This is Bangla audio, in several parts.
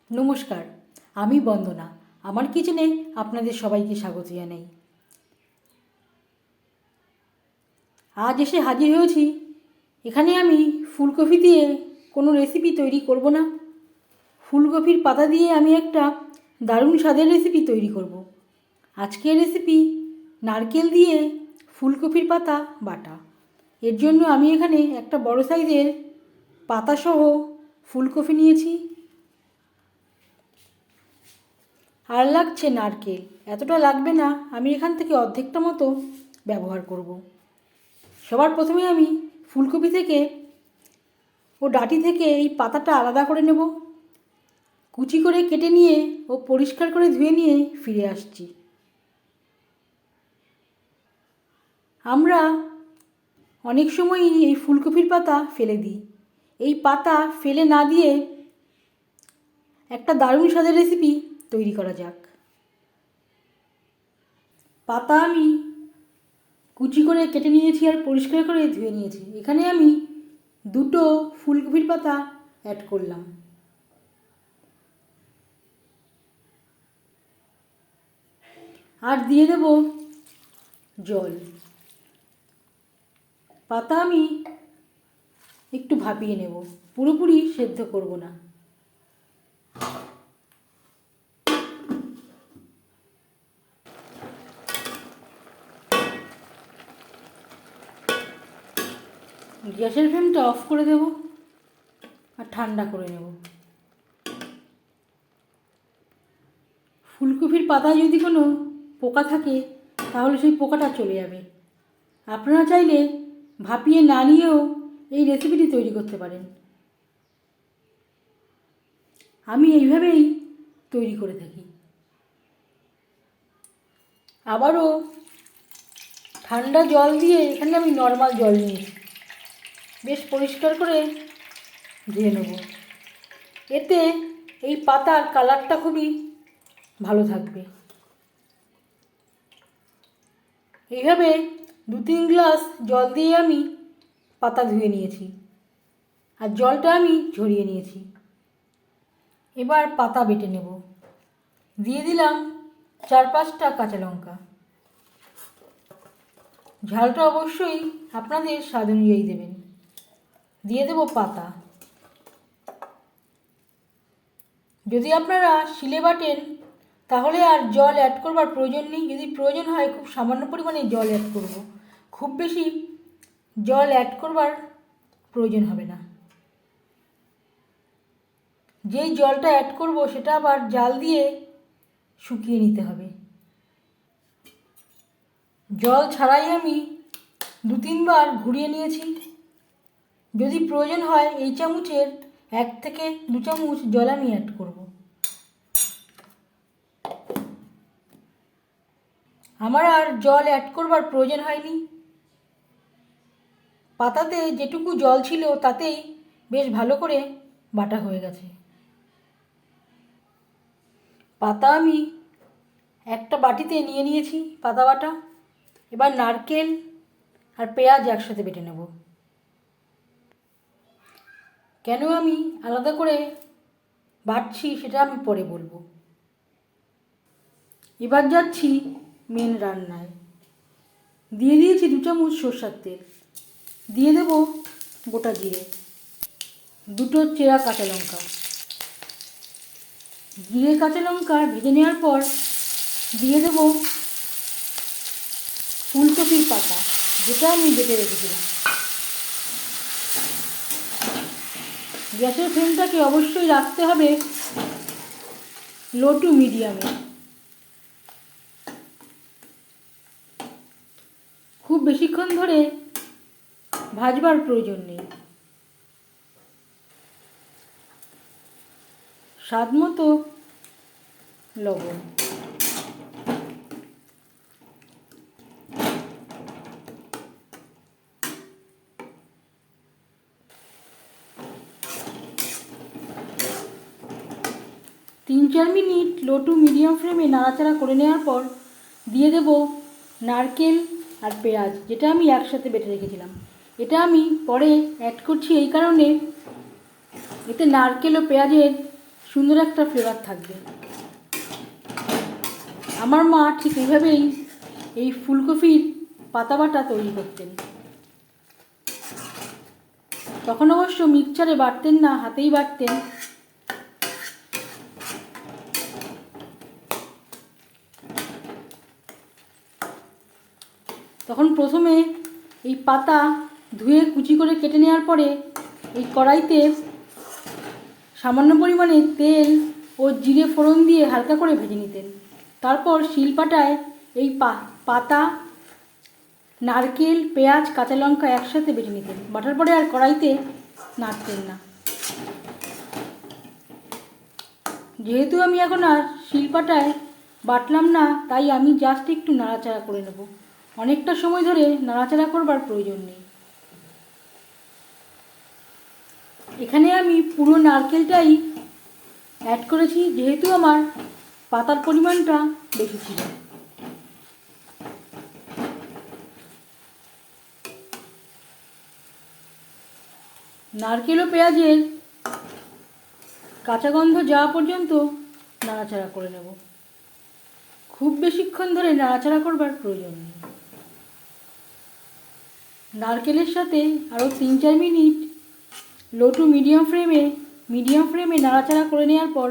নমস্কার, আমি বন্দনা। আমার কিচেনে আপনাদের সবাইকে স্বাগত জানাই। আজ এসে হাজির হয়েছি। এখানে আমি ফুলকপি দিয়ে কোনো রেসিপি তৈরি করব না। ফুলকপির পাতা দিয়ে আমি একটা দারুণ স্বাদের রেসিপি তৈরি করব। আজকের রেসিপি নারকেল দিয়ে ফুলকপির পাতা বাটা। এর জন্য আমি এখানে একটা বড় সাইজের পাতাসহ ফুলকপি নিয়েছি। আর লাগছে নারকেল, এতটা লাগবে না, আমি এখান থেকে অর্ধেকটা মতো ব্যবহার করব। সবার প্রথমে আমি ফুলকপি থেকে ও ডাঁটি থেকে এই পাতাটা আলাদা করে নেব। কুচি করে কেটে নিয়ে ও পরিষ্কার করে ধুয়ে নিয়ে ফিরে আসছি। আমরা অনেক সময়ই এই ফুলকপির পাতা ফেলে দিই। এই পাতা ফেলে না দিয়ে একটা দারুণ স্বাদের রেসিপি তৈরি করা যাক। পাতা আমি কুচি করে কেটে নিয়েছি আর পরিষ্কার করে ধুয়ে নিয়েছি। এখানে আমি দুটো ফুলকপির পাতা অ্যাড করলাম। আর দিয়ে দেব জল। পাতা আমি একটু ভাপিয়ে নেব, পুরোপুরি সেদ্ধ করব না। গ্যাসের ফ্লেমটা অফ করে দেব আর ঠান্ডা করে নেব। ফুলকপির পাতায় যদি কোনো পোকা থাকে তাহলে সেই পোকাটা চলে যাবে। আপনারা চাইলে ভাপিয়ে না নিয়েও এই রেসিপিটি তৈরি করতে পারেন। আমি এইভাবেই তৈরি করে থাকি। আবারও ঠান্ডা জল দিয়ে এখানে আমি নর্মাল জল নিয়েছি, বেশ পরিষ্কার করে ধুয়ে নেব। এতে এই পাতার কালারটা খুবই ভালো থাকবে। এইভাবে 2-3 গ্লাস জল দিয়ে আমি পাতা ধুয়ে নিয়েছি আর জলটা আমি ঝরিয়ে নিয়েছি। এবার পাতা বেটে নেব। দিয়ে দিলাম 4-5টা কাঁচা লঙ্কা। ঝালটা অবশ্যই আপনাদের স্বাদ অনুযায়ী দেবেন। দিয়ে দেব পাতা। যদি আপনারা শিলে বাটেন তাহলে আর জল অ্যাড করবার প্রয়োজন নেই। যদি প্রয়োজন হয় খুব সামান্য পরিমাণে জল অ্যাড করব, খুব বেশি জল অ্যাড করবার প্রয়োজন হবে না। যেই জলটা অ্যাড করব সেটা আবার জাল দিয়ে শুকিয়ে নিতে হবে। জল ছাড়াই আমি 2-3 বার ঘুরিয়ে নিয়েছি। যদি প্রয়োজন হয় এই চামচের 1 থেকে 2 চামচ জল আমি অ্যাড করব। আমার আর জল অ্যাড করবার প্রয়োজন হয়নি। পাতাতে যেটুকু জল ছিল তাতেই বেশ ভালো করে বাটা হয়ে গেছে। পাতা আমি একটা বাটিতে নিয়ে নিয়েছি পাতা বাটা। এবার নারকেল আর পেঁয়াজ একসাথে বেটে নেব। কেন আমি আলাদা করে বাটছি সেটা আমি পরে বলবো। এবার যাচ্ছি মেন রান্নায়। দিয়ে দিয়েছি 2 চামচ সরষের তেল। দিয়ে দেব গোটা জিরে, 2টো চেরা কাঁচা লঙ্কা। জিরে কাঁচা লঙ্কা ভেজে নেওয়ার পর দিয়ে দেব ফুলকপির পাতা, যেটা আমি বেটে রেখেছিলাম। গ্যাসের ফ্লেমটাকে অবশ্যই রাখতে হবে লো টু মিডিয়ামে। খুব বেশিক্ষণ ধরে ভাজবার প্রয়োজন নেই। স্বাদ মতো লবণ। তিন 4 মিনিট লো টু মিডিয়াম ফ্লেমে নাড়াচাড়া করে নেওয়ার পর দিয়ে দেব নারকেল আর পেঁয়াজ, যেটা আমি একসাথে বেটে রেখেছিলাম। এটা আমি পরে অ্যাড করছি এই কারণে এতে নারকেল ও পেঁয়াজের সুন্দর একটা ফ্লেভার থাকবে। আমার মা ঠিক এইভাবেই এই ফুলকপির পাতা বাটা তৈরি করতেন। তখন অবশ্য মিক্সচারে বাটতেন না, হাতেই বাটতেন। তখন প্রথমে এই পাতা ধুয়ে কুচি করে কেটে নেওয়ার পরে এই কড়াইতে সামান্য পরিমাণে তেল ও জিরে ফোড়ন দিয়ে হালকা করে ভেজে নিতেন। তারপর শিলপাটায় এই পাতা, নারকেল, পেঁয়াজ, কাঁচা লঙ্কা একসাথে বেটে নিতেন। বাটার পরে আর কড়াইতে নাড়তেন না। যেহেতু আমি এখন আর শিলপাটায় বাটলাম না, তাই আমি জাস্ট একটু নাড়াচাড়া করে নেব। অনেকটা সময় ধরে নাড়াচাড়া করবার প্রয়োজন নেই। এখানে আমি পুরো নারকেলটাই অ্যাড করেছি, যেহেতু আমার পাতার পরিমাণটা বেশি ছিল। নারকেল ও পেঁয়াজের কাঁচা গন্ধ যাওয়া পর্যন্ত নাড়াচাড়া করে নেব। খুব বেশিক্ষণ ধরে নাড়াচাড়া করবার প্রয়োজন নেই। নারকেলের সাথে আরও 3-4 মিনিট লো টু মিডিয়াম ফ্লেমে নাড়াচাড়া করে নেওয়ার পর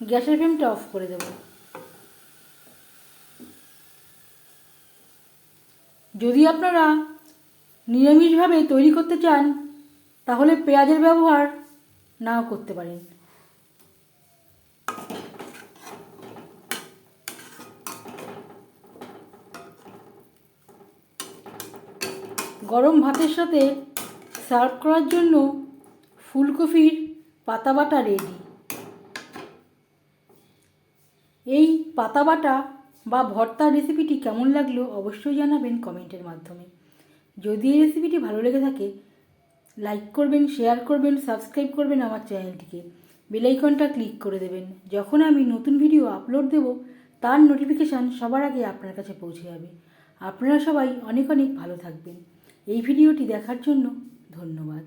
গ্যাসের ফ্লেমটা অফ করে দেব। যদি আপনারা নিরামিষভাবে তৈরি করতে চান, তাহলে পেঁয়াজের ব্যবহার নাও করতে পারেন। গরম ভাতের সাথে সার্ভ করার জন্য ফুলকপির পাতা বাটা রেডি। এই পাতা বাটা বা ভর্তার রেসিপিটি কেমন লাগলো অবশ্যই জানাবেন কমেন্টের মাধ্যমে। যদি এই রেসিপিটি ভালো লেগে থাকে, লাইক করবেন, শেয়ার করবেন, সাবস্ক্রাইব করবেন আমার চ্যানেলটিকে, বেল আইকনটা ক্লিক করে দেবেন। যখন আমি নতুন ভিডিও আপলোড দেব, তার নোটিফিকেশান সবার আগে আপনার কাছে পৌঁছে যাবে। আপনারা সবাই অনেক অনেক ভালো থাকবেন। এই ভিডিওটি দেখার জন্য ধন্যবাদ।